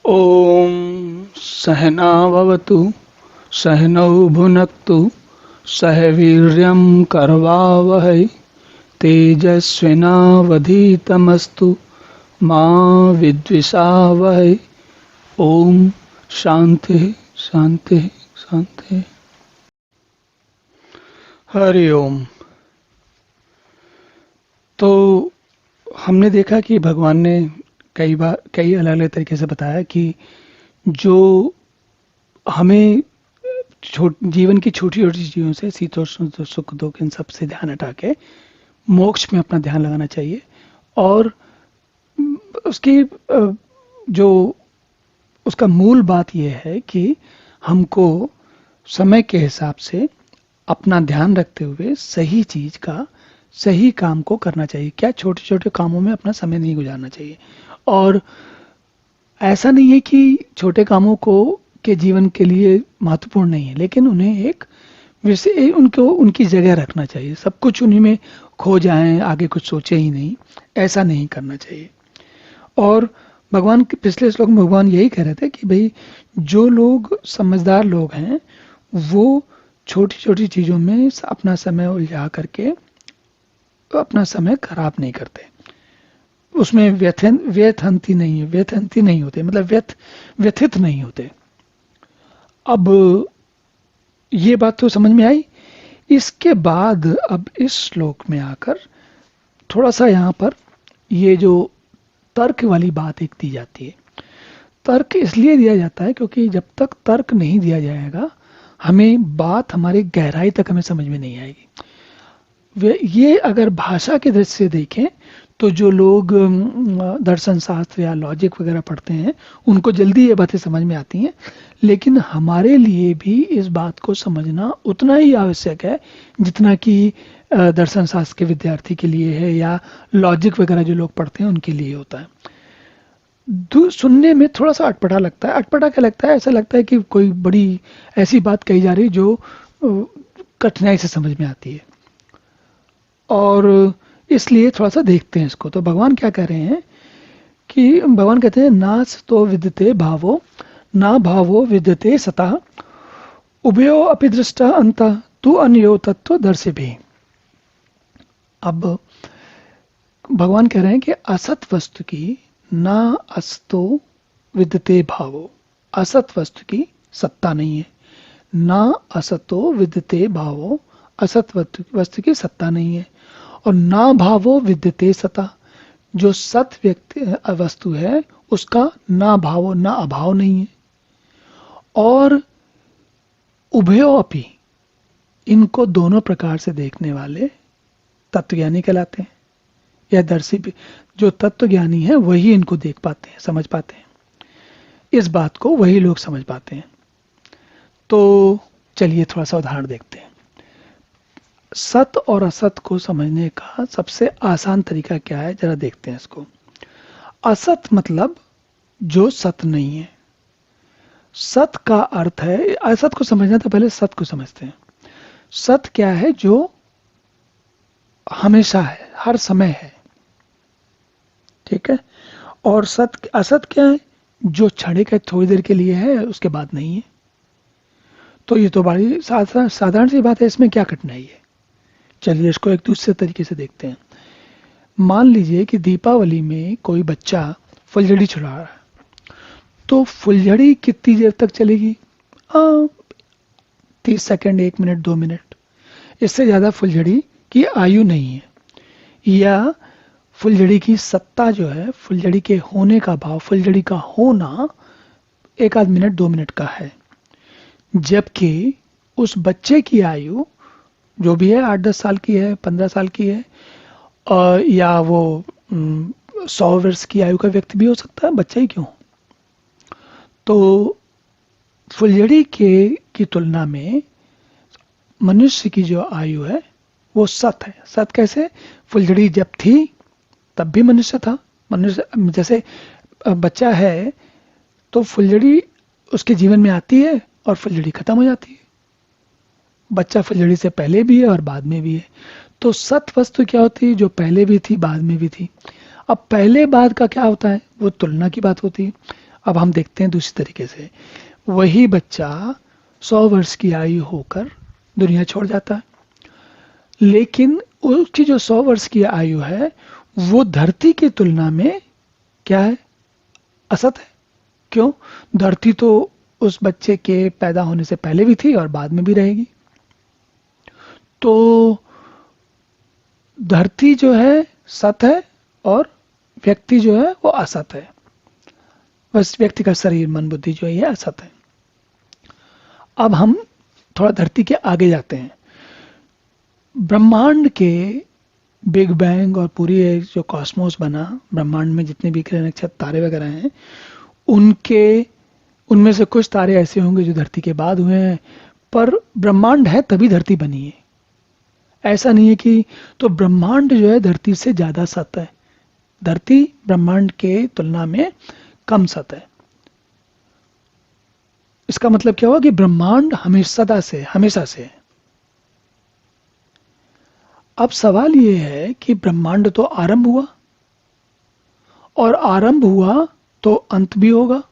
ॐ सहना भवतु सहनौ भुनक्तु सह वीर्यं करवावहै तेजस्विनावधीतमस्तु मा विद्विषावहै। ओम शांति शांति शांति। हरि ओम। तो हमने देखा कि भगवान ने कई बार कई अलग अलग तरीके से बताया कि जो हमें जीवन की छोटी छोटी चीज़ों से शीतोष्ण सुख दुख इन सब से ध्यान हटा के मोक्ष में अपना ध्यान लगाना चाहिए। और उसकी जो उसका मूल बात यह है कि हमको समय के हिसाब से अपना ध्यान रखते हुए सही चीज़ का सही काम को करना चाहिए। क्या छोटे छोटे कामों में अपना समय नहीं गुजारना चाहिए। और ऐसा नहीं है कि छोटे कामों को के जीवन के लिए महत्वपूर्ण नहीं है, लेकिन उन्हें एक वैसे उनको उनकी जगह रखना चाहिए। सब कुछ उन्हीं में खो जाएं, आगे कुछ सोचे ही नहीं, ऐसा नहीं करना चाहिए। और भगवान के पिछले श्लोक में भगवान यही कह रहे थे कि भाई जो लोग समझदार लोग हैं वो छोटी छोटी चीज़ों में अपना समय उलझा करके अपना समय खराब नहीं करते, उसमें व्यथंती नहीं होते, मतलब व्यथित नहीं होते। अब ये बात तो समझ में आई। इसके बाद अब इस श्लोक में आकर थोड़ा सा यहाँ पर ये जो तर्क वाली बात एक दी जाती है। तर्क इसलिए दिया जाता है क्योंकि जब तक तर्क नहीं दिया जाएगा हमें बात हमारी गहराई तक हमें समझ में नहीं आएगी। ये अगर भाषा की दृष्टि से देखें तो जो लोग दर्शन शास्त्र या लॉजिक वगैरह पढ़ते हैं उनको जल्दी ये बातें समझ में आती हैं, लेकिन हमारे लिए भी इस बात को समझना उतना ही आवश्यक है जितना कि दर्शन शास्त्र के विद्यार्थी के लिए है या लॉजिक वगैरह जो लोग पढ़ते हैं उनके लिए होता है। सुनने में थोड़ा सा अटपटा लगता है। अटपटा क्या लगता है? ऐसा लगता है कि कोई बड़ी ऐसी बात कही जा रही जो कठिनाई से समझ में आती है, और इसलिए थोड़ा सा देखते हैं इसको। तो भगवान क्या कह रहे हैं कि भगवान कहते हैं नास तो विद्यते भावो ना भावो विद्यते सता उभयो अपि दृष्टा अंता तु अन्यो तत्व दर्शे भी। अब भगवान कह रहे हैं कि असत वस्तु की ना अस्तो विद्यते भावो, असत वस्तु की सत्ता नहीं है। ना असतो विद्यते भावो, असत वस्तु की सत्ता नहीं है। और ना भावो विद्यते सता, जो सत व्यक्ति वस्तु है उसका ना भावो ना अभाव नहीं है। और उभयो अपि, इनको दोनों प्रकार से देखने वाले तत्वज्ञानी कहलाते हैं, या दर्शी भी। जो तत्वज्ञानी है वही इनको देख पाते हैं, समझ पाते हैं, इस बात को वही लोग समझ पाते हैं। तो चलिए थोड़ा सा उदाहरण देखते हैं। सत और असत को समझने का सबसे आसान तरीका क्या है, जरा देखते हैं इसको। असत मतलब जो सत नहीं है। सत का अर्थ है, असत को समझना तो पहले सत को समझते हैं। सत क्या है? जो हमेशा है, हर समय है, ठीक है। और असत क्या है? जो क्षणिक है, थोड़ी देर के लिए है, उसके बाद नहीं है। तो ये तो बड़ी साधारण सी बात है, इसमें क्या कठिनाई है। चलिए इसको एक दूसरे तरीके से देखते हैं। मान लीजिए कि दीपावली में कोई बच्चा फुलझड़ी छुड़ा रहा है, तो फुलझड़ी कितनी देर तक चलेगी? 30 सेकंड, 1 मिनट, 2 मिनट, इससे ज़्यादा फुलझड़ी की आयु नहीं है। या फुलझड़ी की सत्ता जो है, फुलझड़ी के होने का भाव, फुलझड़ी का होना 1 आध मिनट 2 मिनट का है। जबकि उस बच्चे की आयु जो भी है 8-10 साल की है, 15 साल की है, या वो 100 वर्ष की आयु का व्यक्ति भी हो सकता है, बच्चा ही क्यों। तो फुलझड़ी की तुलना में मनुष्य की जो आयु है वो सत है। सत कैसे? फुलझड़ी जब थी तब भी मनुष्य था। मनुष्य जैसे बच्चा है तो फुलझड़ी उसके जीवन में आती है और फुलझड़ी खत्म हो जाती है। बच्चा फुलझड़ी से पहले भी है और बाद में भी है। तो सत वस्तु क्या होती है? जो पहले भी थी बाद में भी थी। अब पहले बाद का क्या होता है? वो तुलना की बात होती है। अब हम देखते हैं दूसरी तरीके से, वही बच्चा 100 वर्ष की आयु होकर दुनिया छोड़ जाता है, लेकिन उसकी जो 100 वर्ष की आयु है वो धरती की तुलना में क्या है, असत है। क्यों? धरती तो उस बच्चे के पैदा होने से पहले भी थी और बाद में भी रहेगी। तो धरती जो है सत है और व्यक्ति जो है वो असत है। बस व्यक्ति का शरीर मन बुद्धि जो है ये असत है। अब हम थोड़ा धरती के आगे जाते हैं। ब्रह्मांड के बिग बैंग और पूरी जो कॉस्मोस बना, ब्रह्मांड में जितने भी ग्रह नक्षत्र तारे वगैरह हैं, उनमें से कुछ तारे ऐसे होंगे जो धरती के बाद हुए हैं, पर ब्रह्मांड है तभी धरती बनी है। ऐसा नहीं है कि, तो ब्रह्मांड जो है धरती से ज्यादा सत है, धरती ब्रह्मांड के तुलना में कम सत है। इसका मतलब क्या हुआ कि ब्रह्मांड हमेशा से है। अब सवाल ये है कि ब्रह्मांड तो आरंभ हुआ, और आरंभ हुआ तो अंत भी होगा।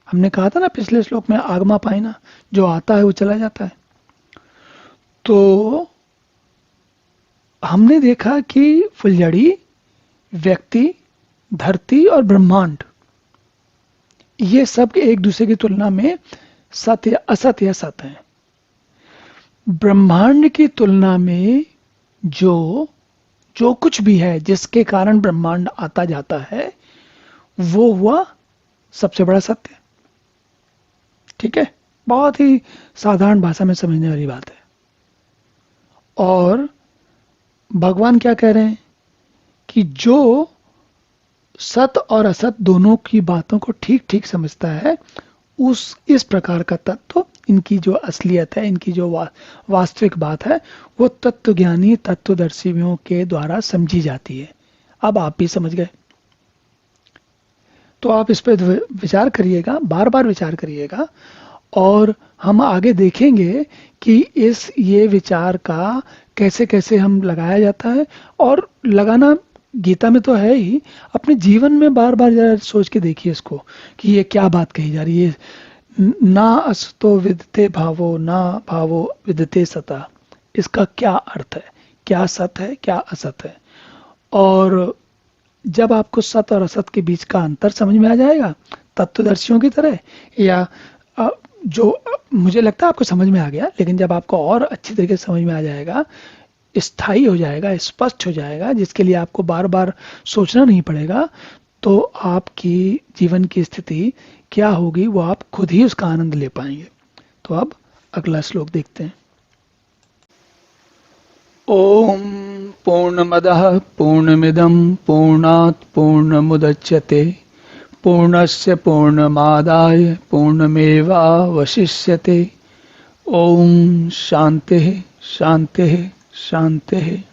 हमने कहा था ना पिछले श्लोक में, आगमा पाइना, जो आता है वो चला जाता है। तो हमने देखा कि फुलझड़ी, व्यक्ति, धरती और ब्रह्मांड, ये सब एक दूसरे की तुलना में सत्य असत या सत है। ब्रह्मांड की तुलना में जो कुछ भी है जिसके कारण ब्रह्मांड आता जाता है, वो हुआ सबसे बड़ा सत्य। ठीक है, बहुत ही साधारण भाषा में समझने वाली बात है। और भगवान क्या कह रहे हैं कि जो सत और असत दोनों की बातों को ठीक ठीक समझता है, इस प्रकार का तत्व, इनकी जो असलियत है, इनकी जो वास्तविक बात है, वो तत्वज्ञानी तत्वदर्शियों के द्वारा समझी जाती है। अब आप भी समझ गए। तो आप इस पर विचार करिएगा, बार बार विचार करिएगा, और हम आगे देखेंगे कि ये विचार का कैसे कैसे हम लगाया जाता है। और लगाना गीता में तो है ही, अपने जीवन में बार बार जरा सोच के देखिए इसको कि ये क्या बात कही जा रही है। ना असतो विदते भावो, ना भावो विदते सता, इसका क्या अर्थ है, क्या सत है क्या असत है। और जब आपको सत और असत के बीच का अंतर समझ में आ जाएगा, तत्वदर्शियों की तरह, या जो मुझे लगता है आपको समझ में आ गया, लेकिन जब आपको और अच्छी तरीके से समझ में आ जाएगा, स्थायी हो जाएगा, स्पष्ट हो जाएगा, जिसके लिए आपको बार बार सोचना नहीं पड़ेगा, तो आपकी जीवन की स्थिति क्या होगी वो आप खुद ही उसका आनंद ले पाएंगे। तो अब अगला श्लोक देखते हैं। ओम पूर्णमदः पूर्णमिदं पूर्णात् पूर्णमुदच्यते पूर्णस्य पूर्णमादाय पूर्णमेवावशिष्यते। ओम शांति शांति शांति।